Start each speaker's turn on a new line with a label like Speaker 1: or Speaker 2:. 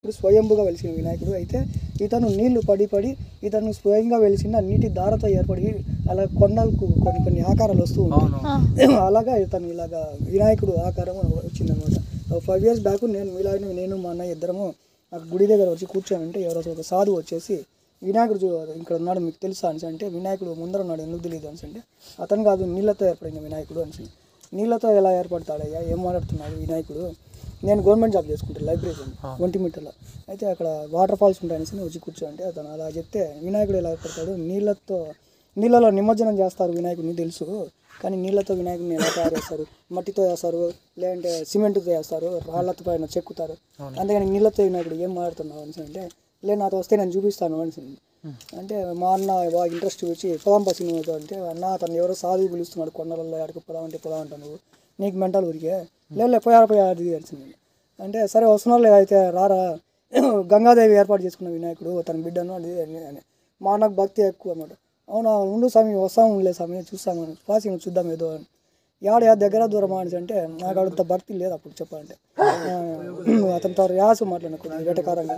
Speaker 1: ఇప్పుడు స్వయంభుగా వెలిసిన వినాయకుడు అయితే ఇతను నీళ్లు పడి పడి ఇతను స్వయంగా వెలిసిన నీటి ధారతో ఏర్పడి అలా కొండలకు కొన్ని ఆకారాలు వస్తూ ఉంటాయి. అలాగా ఇతను ఇలాగా వినాయకుడు ఆకారం వచ్చిందనమాట. 5 years బ్యాక్ నేను మా అన్నయ్య ఇద్దరము ఆ గుడి దగ్గర వచ్చి కూర్చోనంటే ఎవరో ఒక సాధువు వచ్చేసి వినాయకుడు ఇక్కడ ఉన్నాడు మీకు తెలుసా అని అంటే వినాయకుడు ముందర ఉన్నాడు ఎందుకు తెలియదు అని అంటే అతను కాదు నీళ్ళతో ఏర్పడిన వినాయకుడు అని. నీళ్ళతో ఎలా ఏర్పడతాడయ్యా ఏం మాట్లాడుతున్నాడు వినాయకుడు, నేను గవర్నమెంట్ జాబ్ చేసుకుంటాను లైబ్రరీ ఒంటిమిట్టలో అయితే అక్కడ వాటర్ ఫాల్స్ ఉంటాయని వచ్చి కూర్చోంటే అతను అలా చెప్తే వినాయకుడు ఎలా ఏర్పడతాడు, నీళ్ళలో నిమజ్జనం చేస్తారు వినాయకుడిని తెలుసు, కానీ నీళ్ళతో వినాయకుడిని ఎలా తయారు చేస్తారు, మట్టితో చేస్తారు లేదంటే సిమెంట్తో చేస్తారు రాళ్ళతో పైన చెక్కుతారు, అంతేగాని నీళ్ళతో వినాయకుడు ఏం మాట్లాడుతున్నావు అని అంటే లేదు నాతో వస్తే నేను చూపిస్తాను అని అంటే మా అన్న బాగా ఇంట్రెస్ట్ వచ్చి పొలం పసినతో అంటే అన్న అతను ఎవరో సాధువు పిలుస్తున్నాడు కొండలలో ఆడికి పొలం అంటాను నువ్వు నీకు మెంటల్ ఊరికే లేదు పోయాది తెలిసింది అంటే సరే వస్తున్నారు లేదైతే రారా గంగాదేవి ఏర్పాటు చేసుకున్న వినాయకుడు తన బిడ్డను అది అని మా అన్నకు భక్తి ఎక్కువ అన్నమాట. అవునా ఉండు స్వామి వస్తాము ఉండలే స్వామి చూస్తాము పాసింగ్ చూద్దాం ఏదో అని దగ్గర దూరం అని అంటే నాకు అంత భక్తి లేదు అప్పుడు చెప్పాలంటే అతనితో యాస మాట్లాడిన కొద్దిగా వెటకారంగా